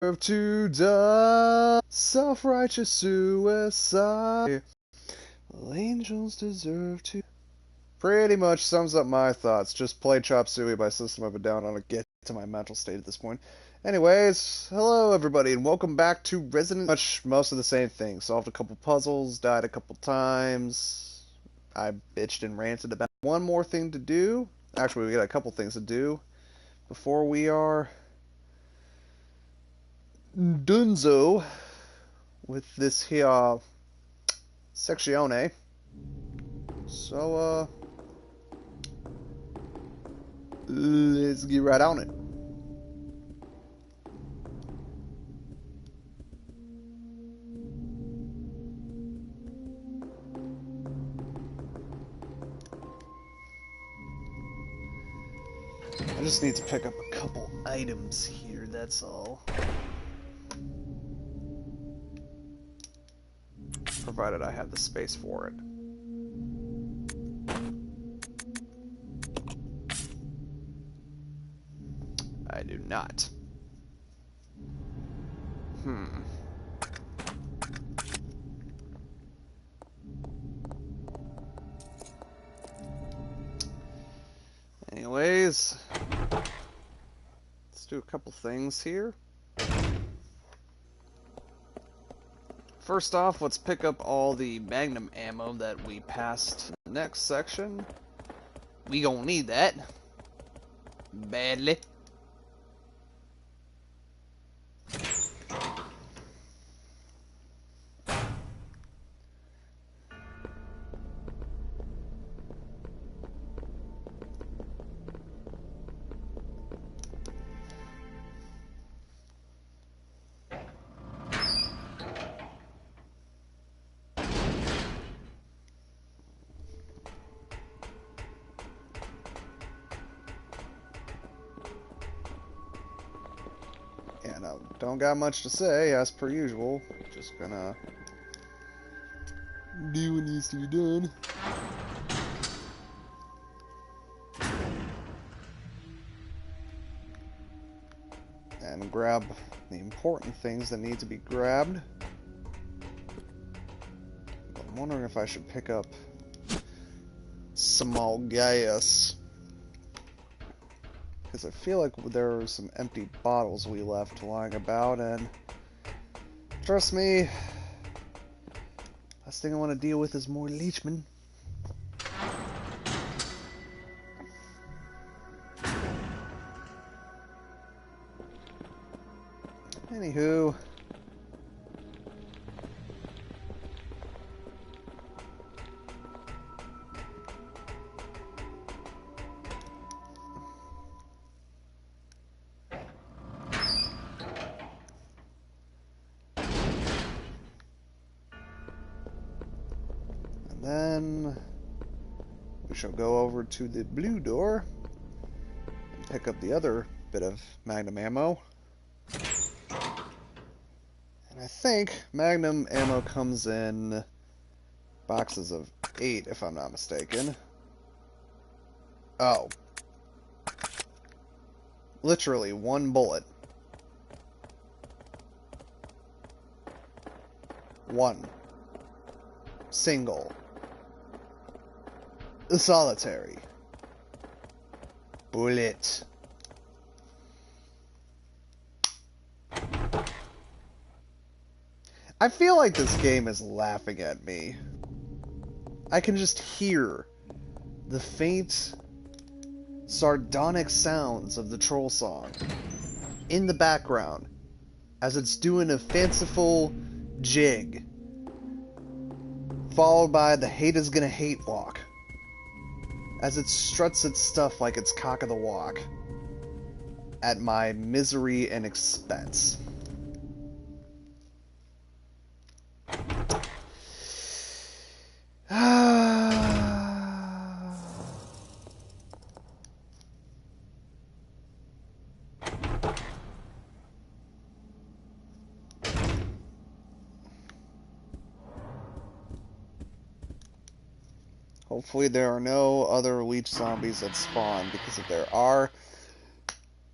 To die, self-righteous suicide. Well, angels deserve to. Pretty much sums up my thoughts. Just play Chop Suey by System of a Down on a get to my mental state at this point. Anyways, hello everybody, and welcome back to Resident. Most of the same thing. Solved a couple puzzles, died a couple times. I bitched and ranted about one more thing to do. Actually, we got a couple things to do before we are dunzo with this here sectione. So, let's get right on it. I just need to pick up a couple items here, that's all. Provided I have the space for it. I do not. Anyways, let's do a couple things here. First off, let's pick up all the Magnum ammo that we passed in the next section. We gonna need that badly. Yeah, no, don't got much to say, as per usual. Just gonna do what needs to be done. And grab the important things that need to be grabbed. But I'm wondering if I should pick up some more gas. Because I feel like there are some empty bottles we left lying about, and trust me, last thing I want to deal with is more leechmen. Anywho, and then we shall go over to the blue door and pick up the other bit of Magnum ammo. And I think Magnum ammo comes in boxes of 8, if I'm not mistaken. Oh. Literally one bullet. One. Single. Solitary. Bullet. I feel like this game is laughing at me. I can just hear the faint, sardonic sounds of the troll song in the background as it's doing a fanciful jig, followed by the hate is gonna hate walk as it struts its stuff like it's cock of the walk at my misery and expense. Hopefully there are no other leech zombies that spawn, because if there are,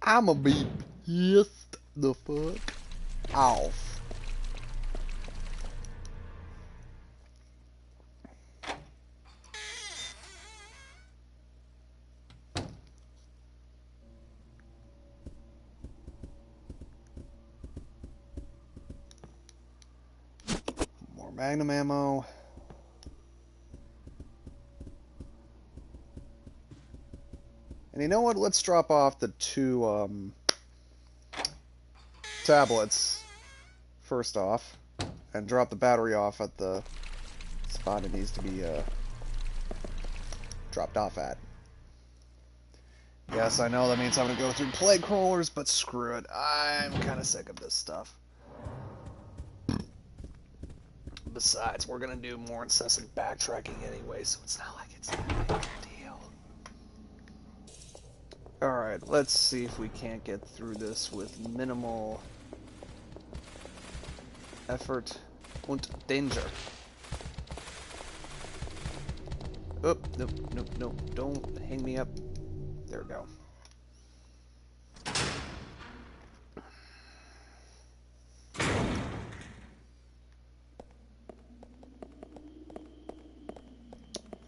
I'ma be pissed the fuck. Ow. More Magnum ammo. And you know what? Let's drop off the 2 tablets first off, and drop the battery off at the spot it needs to be dropped off at. Yes, I know that means I'm gonna go through plague crawlers, but screw it. I'm kind of sick of this stuff. Besides, we're gonna do more incessant backtracking anyway, so it's not like it's that big of a deal. Alright, let's see if we can't get through this with minimal effort und danger. Oh, nope, nope, nope. Don't hang me up. There we go.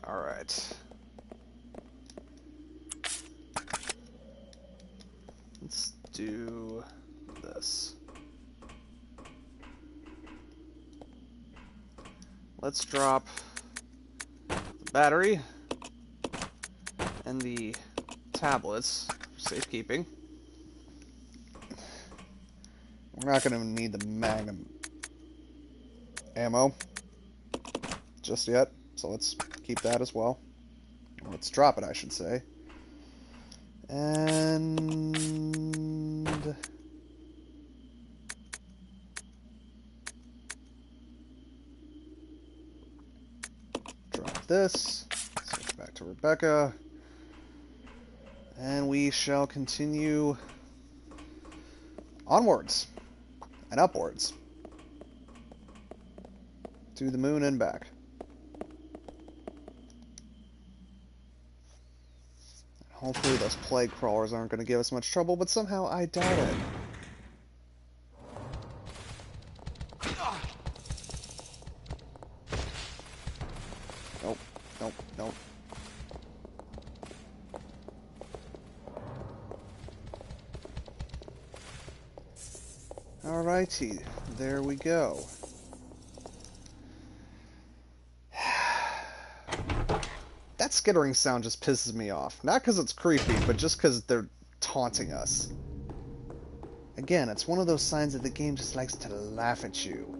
Alright. Let's do this. Let's drop the battery and the tablets for safekeeping. We're not going to need the Magnum ammo just yet, so let's keep that as well. Let's drop it, I should say. And drop this. Switch back to Rebecca. And we shall continue onwards and upwards to the moon and back. Hopefully those plague crawlers aren't going to give us much trouble, but somehow I doubt it. Nope, nope, nope. Alrighty, there we go. That skittering sound just pisses me off. Not because it's creepy, but just because they're taunting us. Again, it's one of those signs that the game just likes to laugh at you.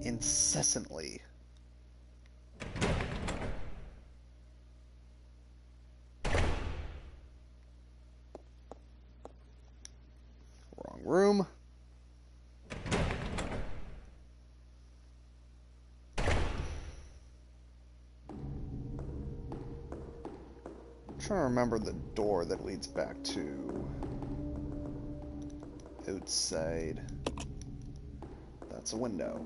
Incessantly. Wrong room. Trying to remember the door that leads back to outside. That's a window.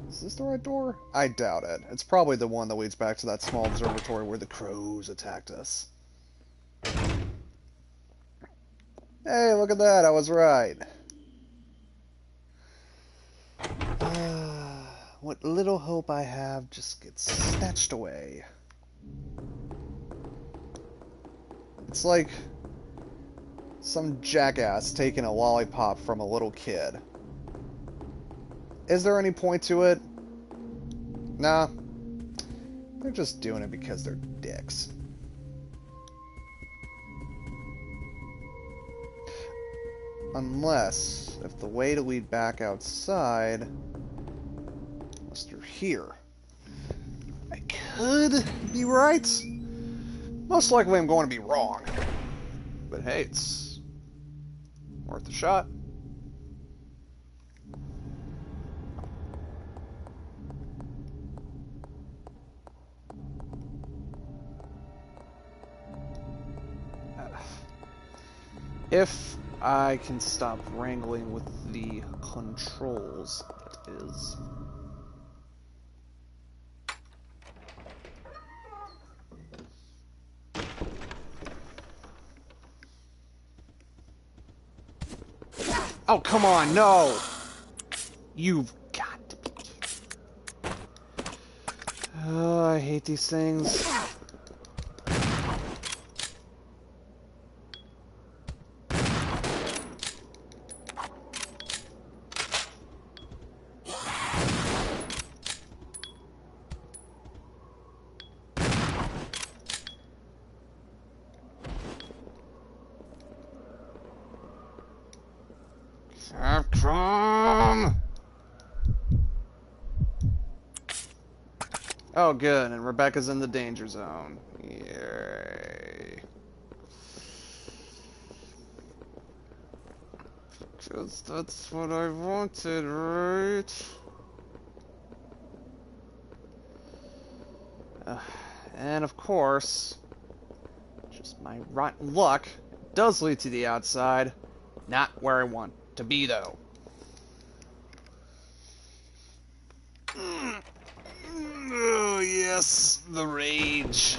Is this the right door? I doubt it. It's probably the one that leads back to that small observatory where the crows attacked us. Hey, look at that, I was right. What little hope I have just gets snatched away. It's like some jackass taking a lollipop from a little kid. Is there any point to it? Nah. They're just doing it because they're dicks. Unless, if the way to lead back outside was through here. I could be right. Most likely I'm going to be wrong. But hey, it's worth a shot. If I can stop wrangling with the controls, that is. Oh, come on, no! You've got to be kidding. Oh, I hate these things. Capcom! Oh, good, and Rebecca's in the danger zone. Yay. Because that's what I wanted, right? And of course, just my rotten luck does lead to the outside. Not where I want to be, though. Oh, yes, the rage.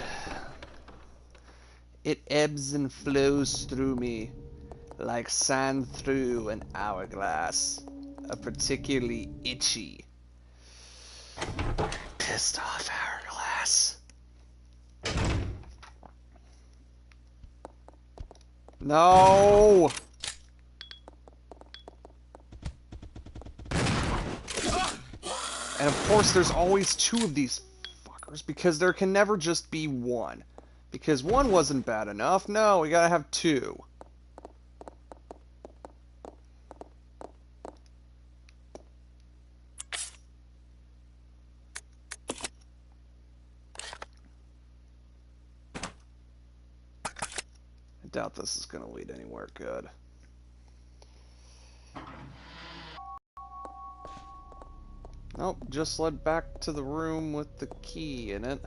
It ebbs and flows through me like sand through an hourglass. A particularly itchy, pissed off hourglass. No! And of course there's always two of these fuckers, because there can never just be one. Because one wasn't bad enough. No, we gotta have two. I doubt this is gonna lead anywhere good. Nope, just led back to the room with the key in it.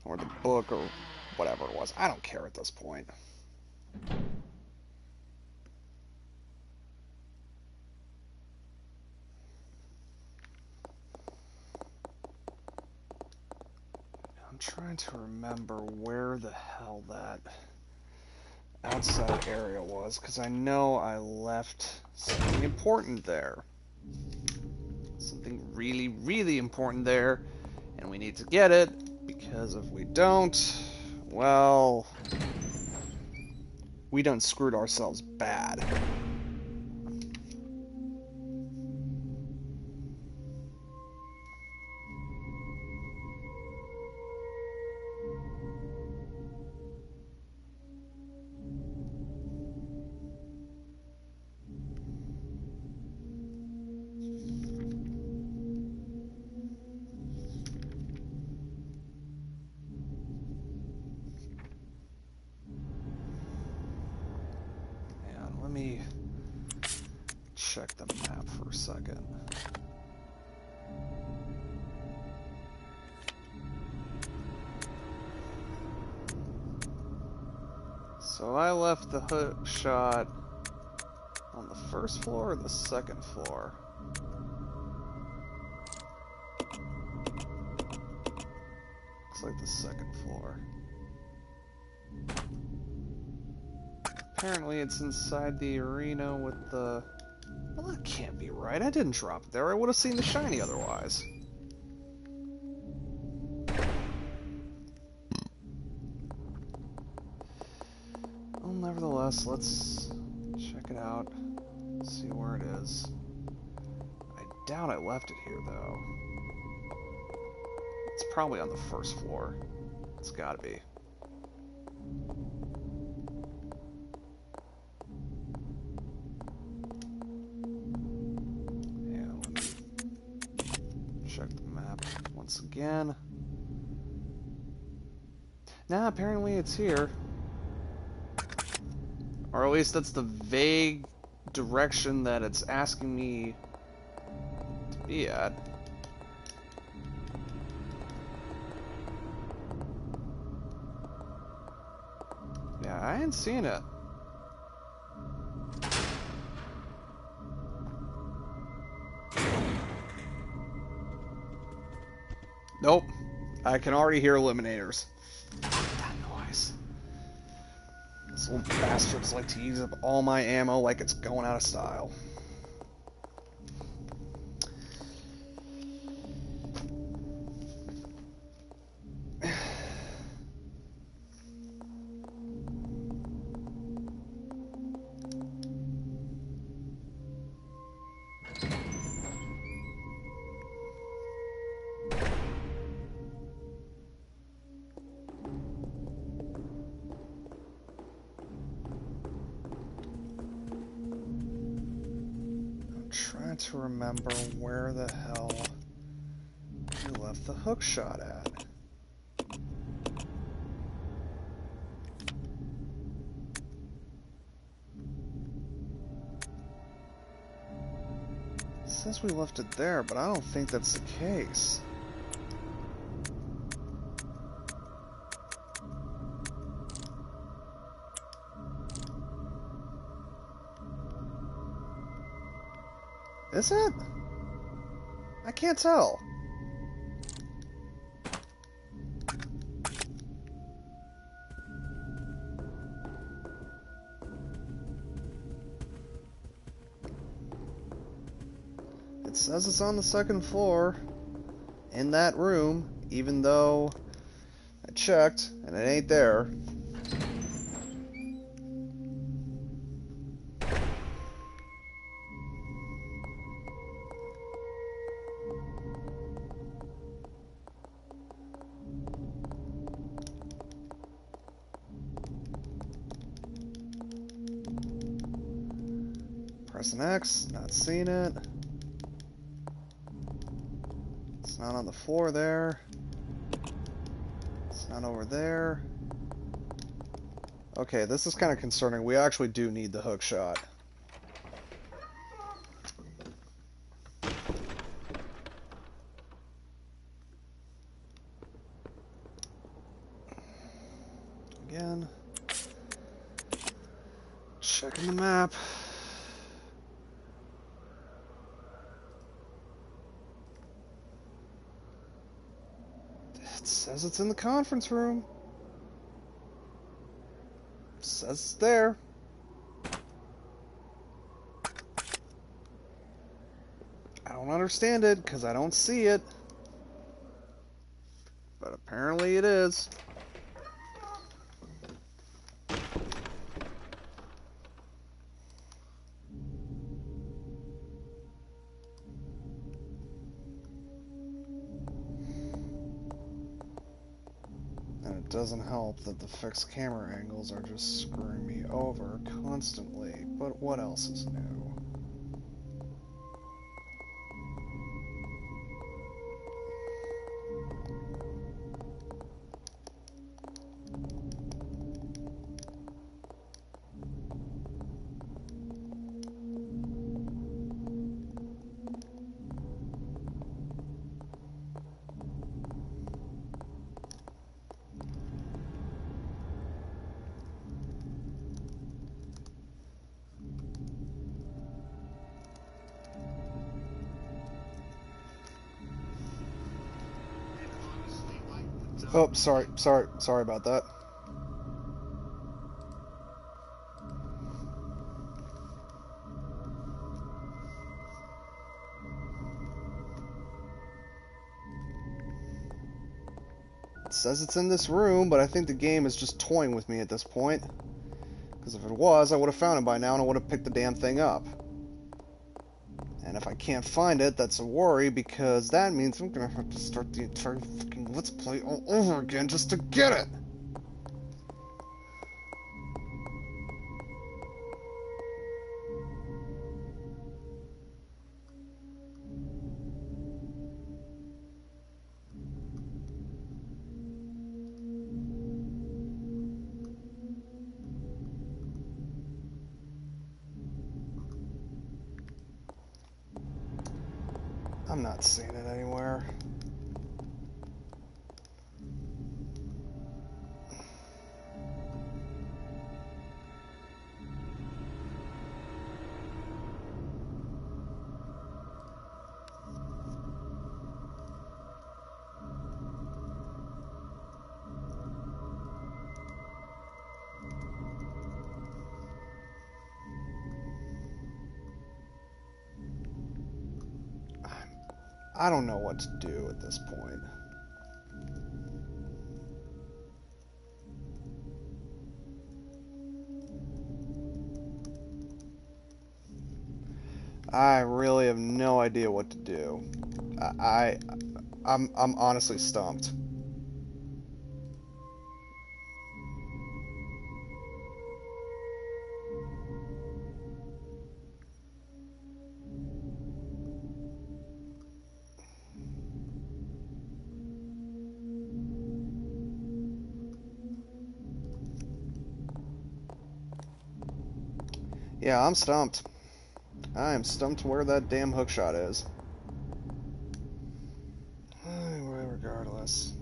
Or the book, or whatever it was. I don't care at this point. I'm trying to remember where the hell that outside area was, because I know I left something important there. Something really, really important there, and we need to get it, because if we don't, well, we done screwed ourselves bad. Let me check the map for a second. So I left the hook shot on the first floor or the second floor? Looks like the second floor. Apparently it's inside the arena with the... Well, that can't be right. I didn't drop it there. I would have seen the shiny otherwise. Well, nevertheless, let's check it out. See where it is. I doubt I left it here, though. It's probably on the first floor. It's gotta be. Check the map once again. Nah, apparently it's here. Or at least that's the vague direction that it's asking me to be at. Yeah, I ain't seen it. Nope. I can already hear eliminators. That noise. These little bastards like to use up all my ammo like it's going out of style. Trying to remember where the hell we left the hook shot at. It says we left it there, but I don't think that's the case. Is it? I can't tell. It says it's on the second floor in that room, even though I checked and it ain't there. Pressing X, not seeing it. It's not on the floor there. It's not over there. Okay, this is kind of concerning. We actually do need the hook shot. Again. Checking the map. It says it's in the conference room. It says it's there. I don't understand it because I don't see it. But apparently it is. It doesn't help that the fixed camera angles are just screwing me over constantly, but what else is new? Oh, sorry about that. It says it's in this room, but I think the game is just toying with me at this point. Because if it was, I would have found it by now and I would have picked the damn thing up. And if I can't find it, that's a worry, because that means I'm gonna have to start the entire fucking Let's Play all over again just to get it! I'm not seeing it anywhere. I don't know what to do at this point. I really have no idea what to do. I'm honestly stumped. Yeah, I'm stumped. I am stumped where that damn hookshot is. Anyway, regardless.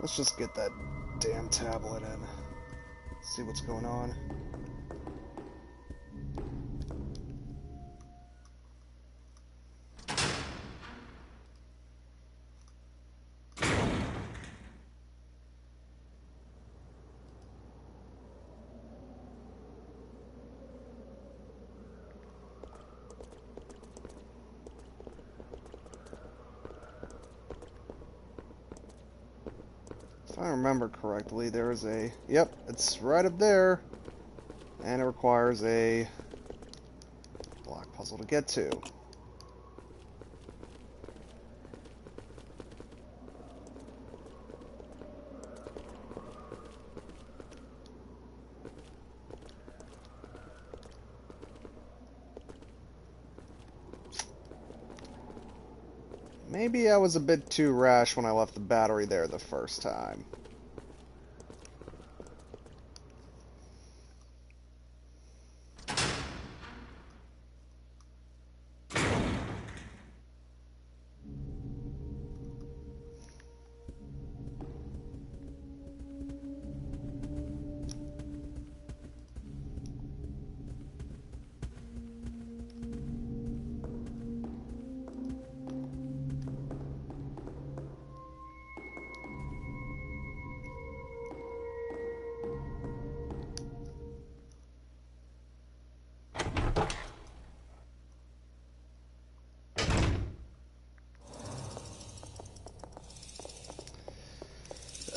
Let's just get that damn tablet in. See what's going on. If I remember correctly, there is a... Yep, it's right up there. And it requires a block puzzle to get to. Maybe I was a bit too rash when I left the battery there the first time.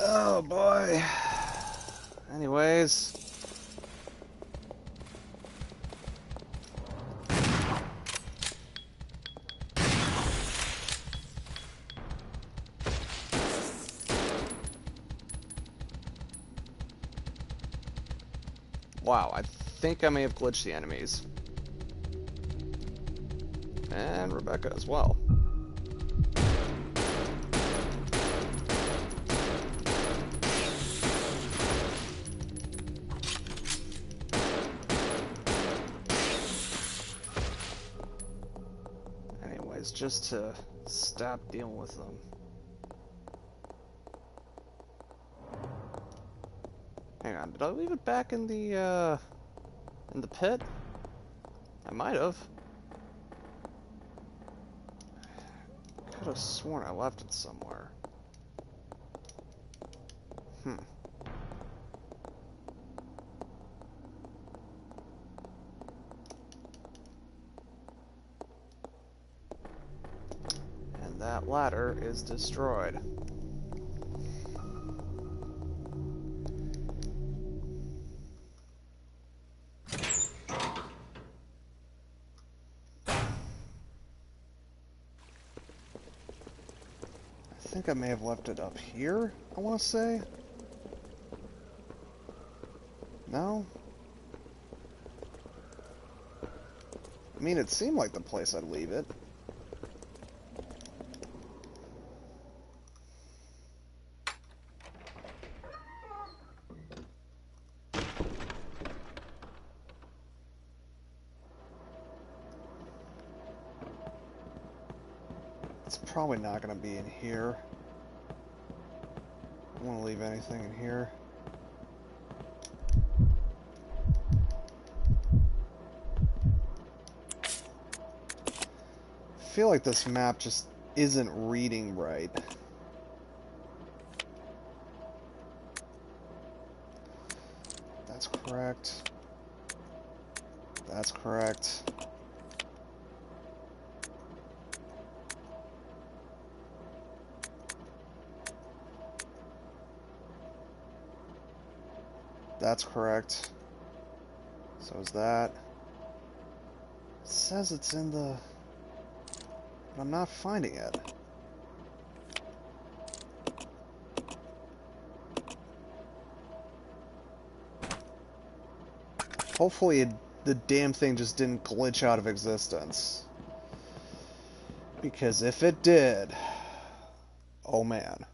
Oh boy. Anyways. Wow, I think I may have glitched the enemies. And Rebecca as well. Anyways, just to stop dealing with them. Hang on, did I leave it back in the pit? I might have. Could have sworn I left it somewhere. And that ladder is destroyed. I think I may have left it up here, I want to say. No? I mean, it seemed like the place I'd leave it. It's probably not going to be in here. I don't want to leave anything in here. feel like this map just isn't reading right. That's correct. That's correct. That's correct. So is that. It says it's in the... But I'm not finding it. Hopefully the damn thing just didn't glitch out of existence. Because if it did... Oh man.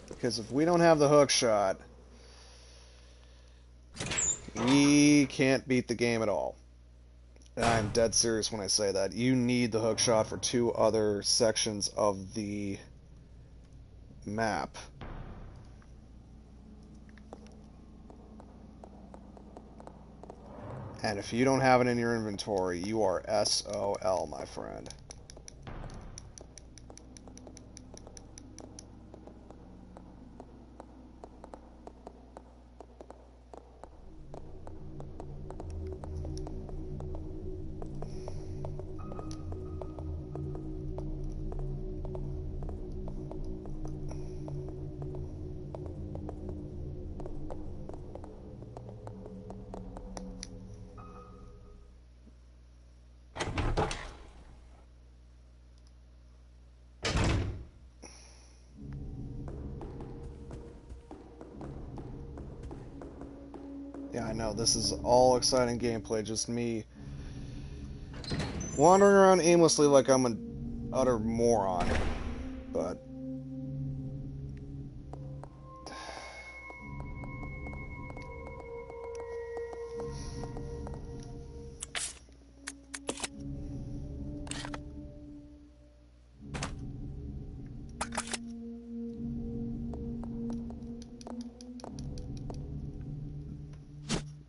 Because if we don't have the hook shot, we can't beat the game at all. And I'm dead serious when I say that. You need the hook shot for 2 other sections of the map. And if you don't have it in your inventory, you are SOL, my friend. Yeah, I know, this is all exciting gameplay, just me wandering around aimlessly like I'm an utter moron. But...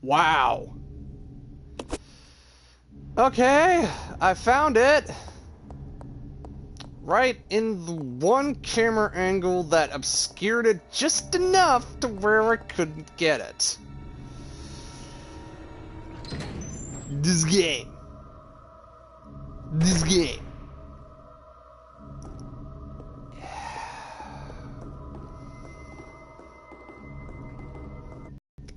Wow! Okay, I found it! Right in the one camera angle that obscured it just enough to where I couldn't get it. This game. This game.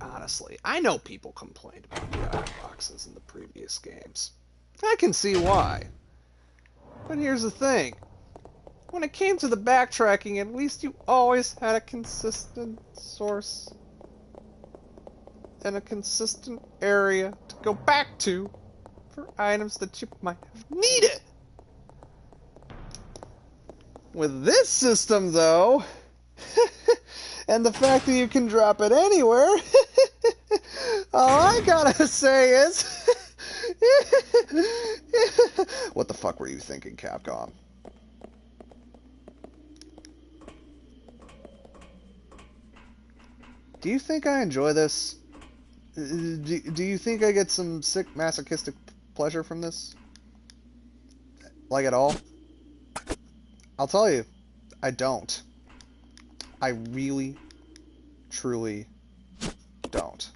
Honestly, I know people complained about the iron boxes in the previous games. I can see why. But here's the thing. When it came to the backtracking, at least you always had a consistent source and a consistent area to go back to for items that you might have needed. With this system, though, and the fact that you can drop it anywhere, all I gotta say is, what the fuck were you thinking, Capcom? Do you think I enjoy this? Do you think I get some sick masochistic pleasure from this? Like at all? I'll tell you, I don't. I really, truly don't.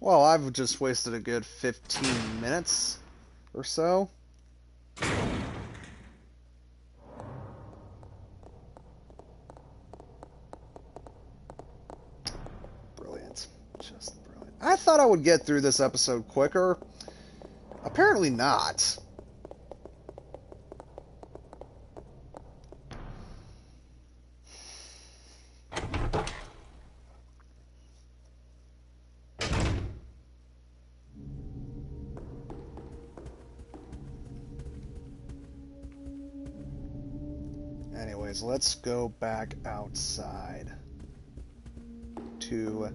Well, I've just wasted a good 15 minutes or so. Brilliant. Just brilliant. I thought I would get through this episode quicker. Apparently not. Anyways, let's go back outside to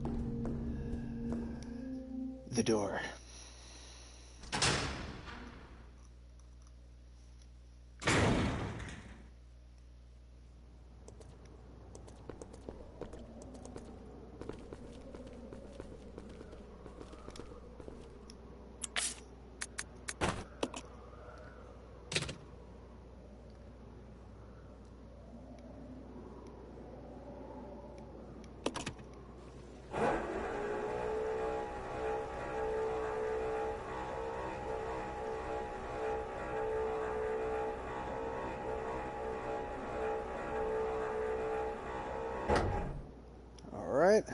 the door. Alright.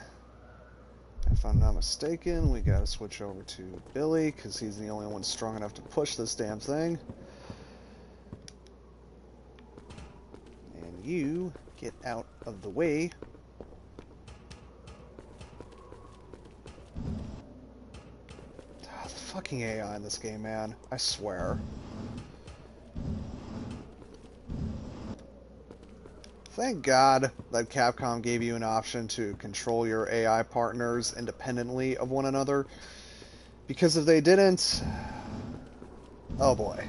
If I'm not mistaken, we gotta switch over to Billy, because he's the only one strong enough to push this damn thing. And you get out of the way. Ah, the fucking AI in this game, man. I swear. Thank God that Capcom gave you an option to control your AI partners independently of one another. Because if they didn't... oh boy.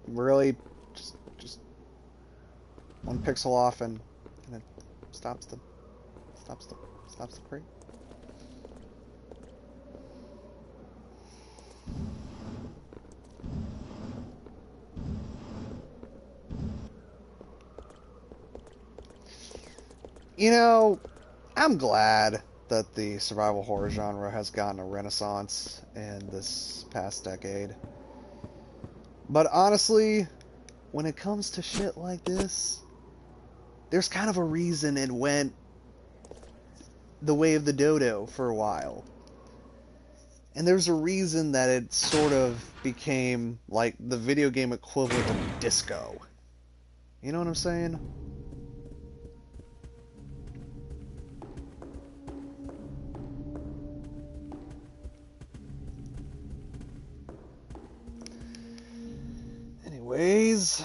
Really, just one pixel off and it stops the crate. You know, I'm glad that the survival horror genre has gotten a renaissance in this past decade. But honestly, when it comes to shit like this, there's kind of a reason it went the way of the dodo for a while. And there's a reason that it sort of became like the video game equivalent of disco. You know what I'm saying? Anyways...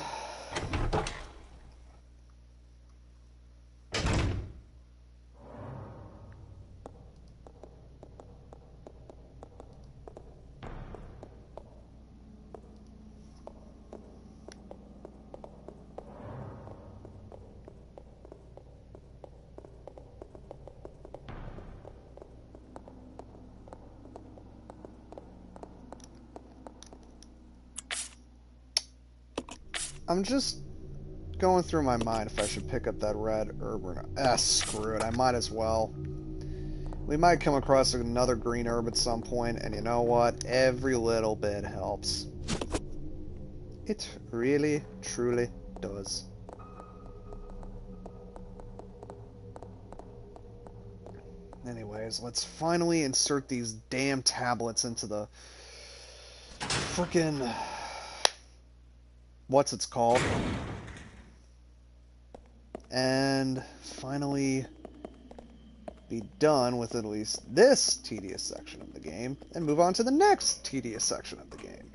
I'm just going through my mind if I should pick up that red herb or not. Ah, screw it. I might as well. We might come across another green herb at some point, and you know what? Every little bit helps. It really, truly does. Anyways, let's finally insert these damn tablets into the frickin'... what's it's called? And finally be done with at least this tedious section of the game and move on to the next tedious section of the game.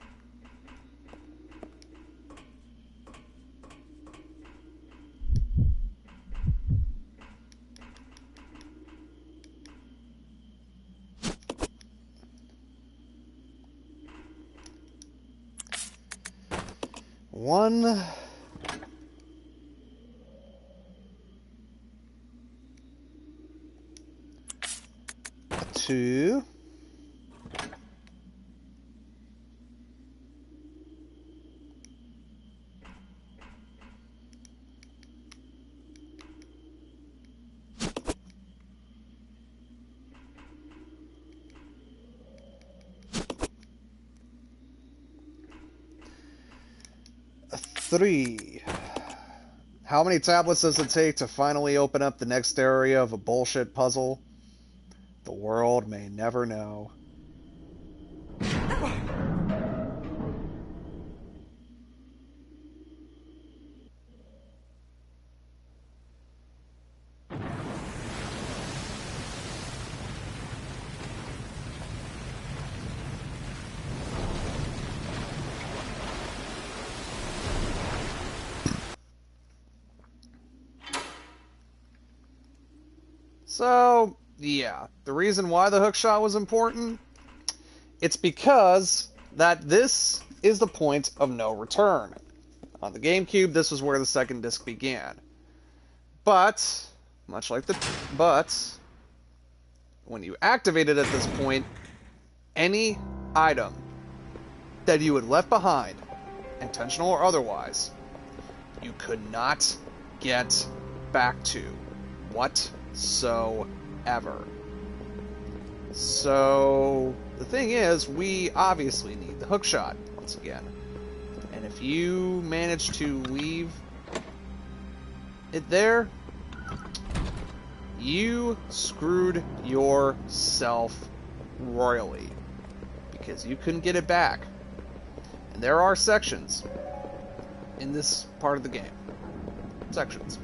One... two... three. How many tablets does it take to finally open up the next area of a bullshit puzzle? The world may never know. So, yeah, the reason why the hookshot was important, it's because that this is the point of no return. On the GameCube, this was where the second disc began. But, but, when you activate it at this point, any item that you had left behind, intentional or otherwise, you could not get back to whatsoever. So, the thing is, we obviously need the hookshot once again. And if you manage to leave it there, you screwed yourself royally. Because you couldn't get it back. And there are sections in this part of the game, sections,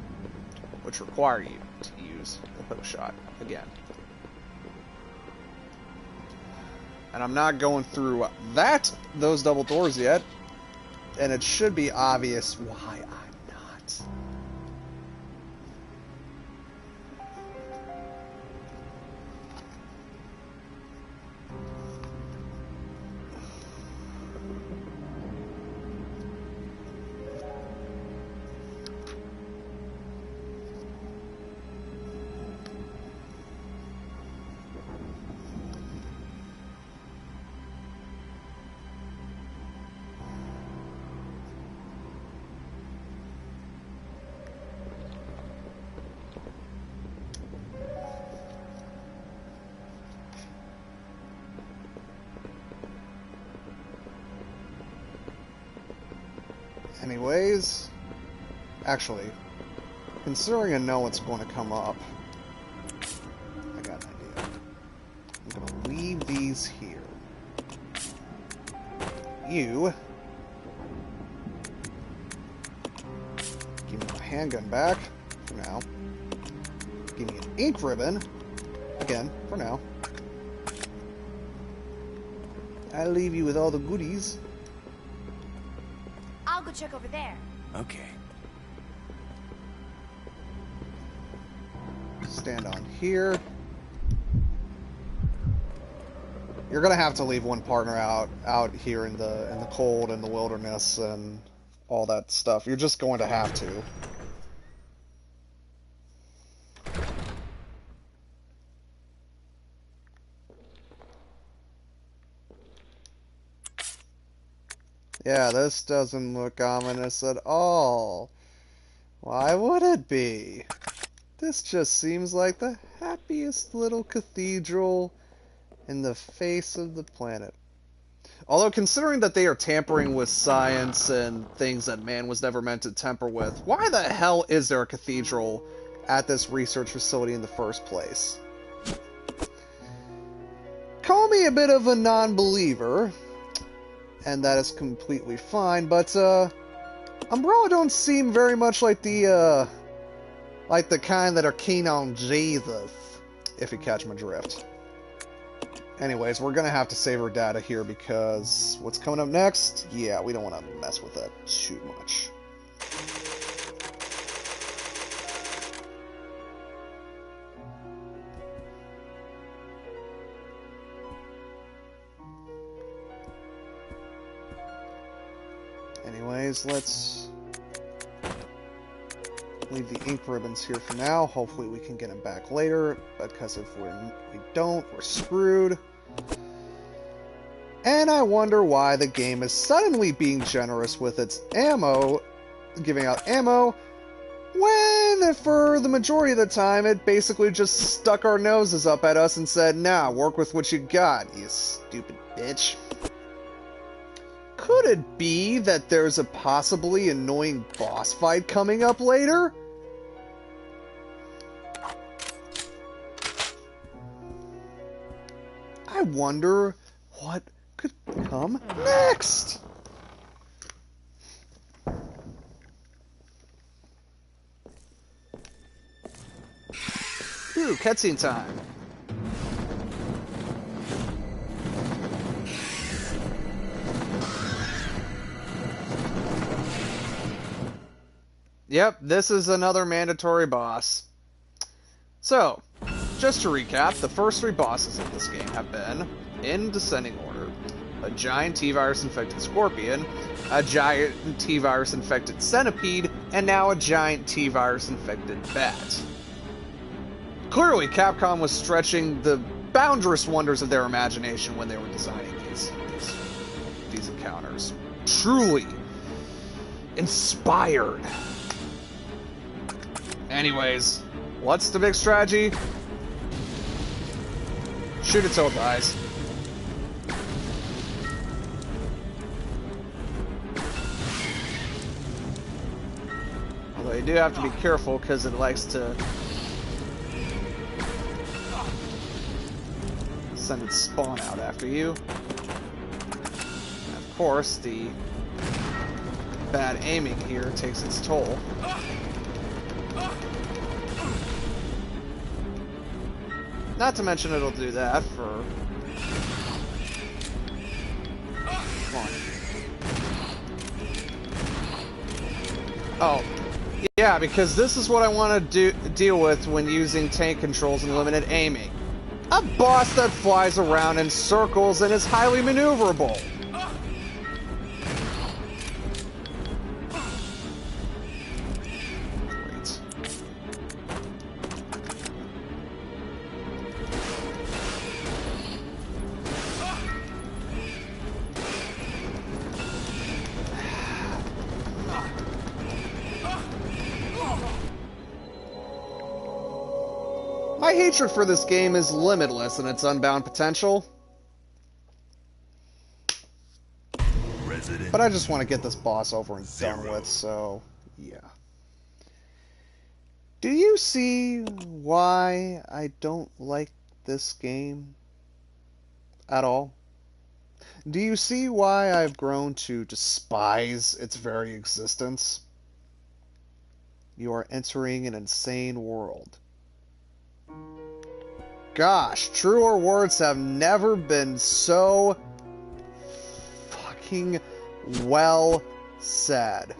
which require you to use the hookshot again. And I'm not going through those double doors yet, and it should be obvious why I'm not. Anyways, actually, considering I know what's going to come up, I got an idea. I'm going to leave these here. You give me my handgun back, for now. Give me an ink ribbon, again, for now. I'll leave you with all the goodies. I'll go check over there. Okay. Stand on here. You're gonna have to leave one partner out here in the cold and the wilderness and all that stuff. You're just going to have to. Yeah, this doesn't look ominous at all. Why would it be? This just seems like the happiest little cathedral in the face of the planet. Although, considering that they are tampering with science and things that man was never meant to tamper with, why the hell is there a cathedral at this research facility in the first place? Call me a bit of a non-believer, and that is completely fine, but, Umbrella don't seem very much like the kind that are keen on Jesus, if you catch my drift. Anyways, we're gonna have to save our data here because what's coming up next? Yeah, we don't want to mess with that too much. Anyways, let's leave the ink ribbons here for now. Hopefully we can get them back later, because if we don't, we're screwed. And I wonder why the game is suddenly being generous with its ammo, giving out ammo, when for the majority of the time it basically just stuck our noses up at us and said, nah, work with what you got, you stupid bitch. Could it be that there's a possibly annoying boss fight coming up later? I wonder what could come next. Ooh, cutscene time. Yep, this is another mandatory boss. So, just to recap, the first three bosses of this game have been, in descending order, a giant T-Virus infected scorpion, a giant T-Virus infected centipede, and now a giant T-Virus infected bat. Clearly, Capcom was stretching the boundless wonders of their imagination when they were designing these encounters. Truly inspired. Anyways, what's the big strategy? Shoot it till it dies. Although you do have to be careful because it likes to send its spawn out after you. And of course, the bad aiming here takes its toll. Not to mention it'll do that for... Come on. Oh, yeah, because this is what I want to deal with when using tank controls and limited aiming. A boss that flies around in circles and is highly maneuverable. My hatred for this game is limitless in its unbound potential. But I just want to get this boss over and done with, so yeah. Do you see why I don't like this game at all? Do you see why I've grown to despise its very existence? You are entering an insane world. Gosh, truer words have never been so fucking well said.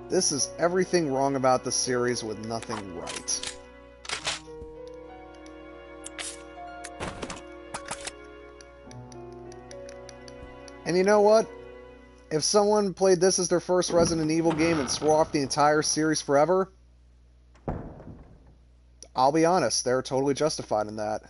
This is everything wrong about the series with nothing right. And you know what? If someone played this as their first Resident Evil game and swore off the entire series forever, I'll be honest, they're totally justified in that.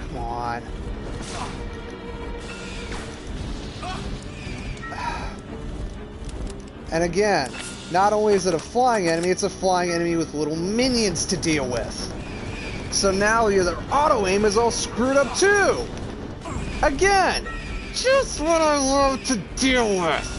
Come on. And again, not only is it a flying enemy, it's a flying enemy with little minions to deal with. So now their auto-aim is all screwed up too! Again! Just what I love to deal with!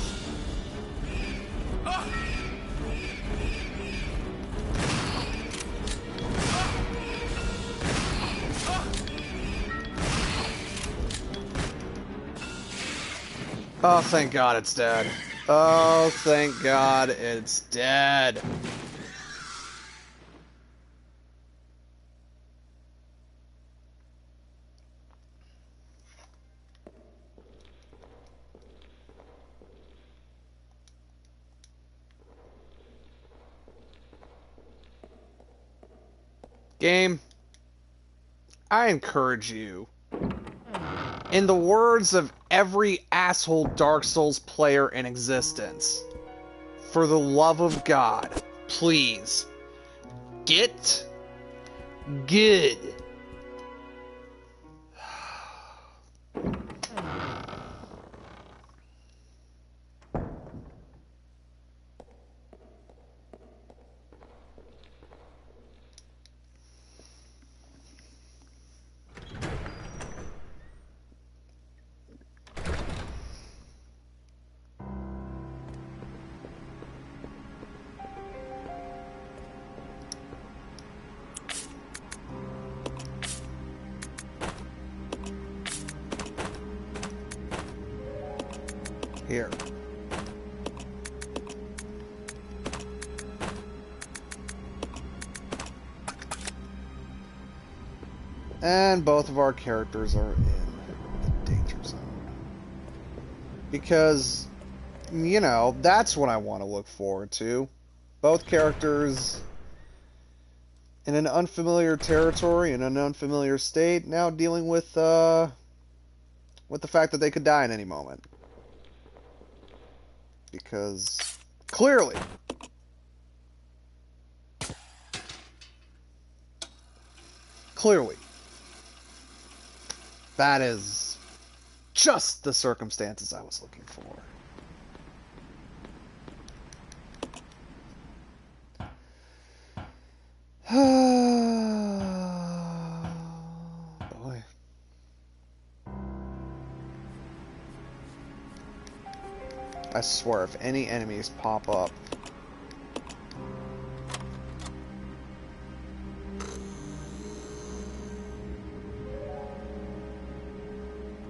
Oh, thank God it's dead. Oh, thank God it's dead. Game, I encourage you In the words of every asshole Dark Souls player in existence, for the love of God, please, get good. Here. And both of our characters are in the danger zone. Because, you know, that's what I want to look forward to. Both characters in an unfamiliar territory, in an unfamiliar state, now dealing with the fact that they could die in any moment. Because, clearly, that is just the circumstances I was looking for. Boy. I swear, if any enemies pop up,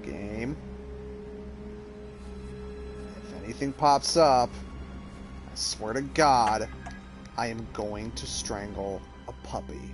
game, if anything pops up, I swear to God, I am going to strangle a puppy.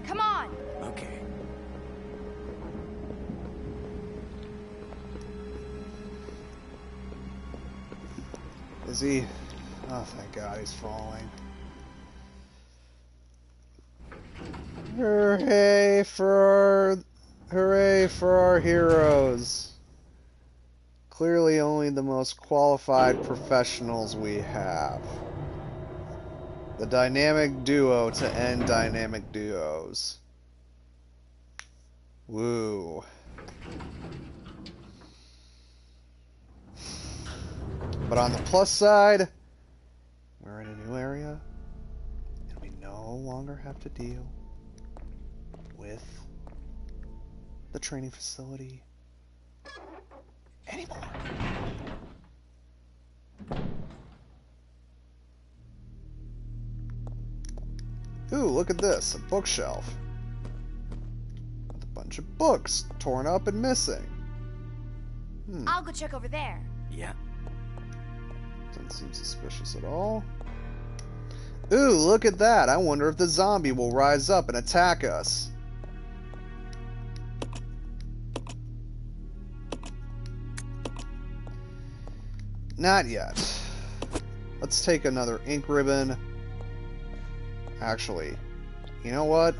Come on! Okay. Is he? Oh, thank God he's falling. Hooray for our heroes. Clearly only the most qualified professionals we have. The dynamic duo to end dynamic duos. Woo. But on the plus side, we're in a new area, and we no longer have to deal with the training facility anymore. Ooh, look at this, a bookshelf. With a bunch of books, torn up and missing. I'll go check over there. Yeah. Doesn't seem suspicious at all. Ooh, look at that. I wonder if the zombie will rise up and attack us. Not yet. Let's take another ink ribbon. Actually, you know what?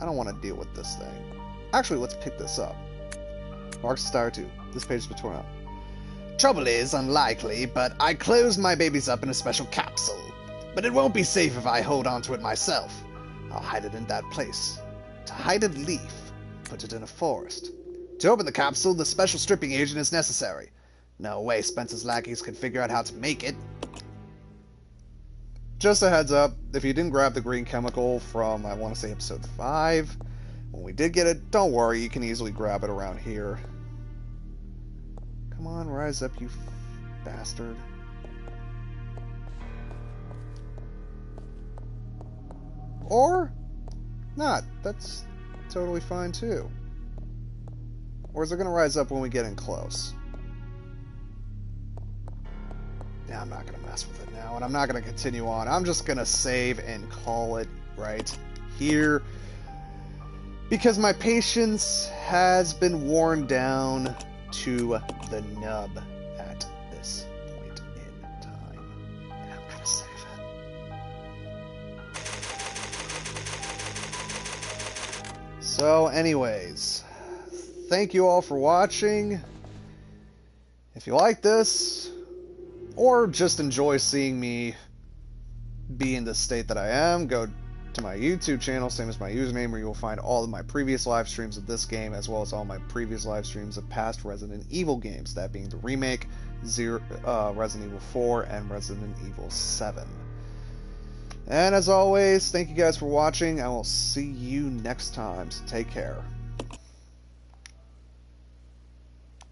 I don't want to deal with this thing. Actually, let's pick this up. Mark's Star 2. This page has been torn up. Trouble is, unlikely, but I closed my babies up in a special capsule. But it won't be safe if I hold onto it myself. I'll hide it in that place. To hide a leaf, put it in a forest. To open the capsule, the special stripping agent is necessary. No way Spencer's lackeys could figure out how to make it. Just a heads up, if you didn't grab the green chemical from, I want to say, episode 5, when we did get it, don't worry, you can easily grab it around here. Come on, rise up, you bastard. Or not. That's totally fine too. Or is it going to rise up when we get in close? Yeah, I'm not going to mess with it now, and I'm not going to continue on. I'm just going to save and call it right here. Because my patience has been worn down to the nub at this point in time. And I'm going to save it. So anyways, thank you all for watching. If you like this, or just enjoy seeing me be in the state that I am, go to my YouTube channel, same as my username, where you will find all of my previous live streams of this game, as well as all my previous live streams of past Resident Evil games, that being the remake, Resident Evil 4, and Resident Evil 7. And as always, thank you guys for watching. I will see you next time, so take care.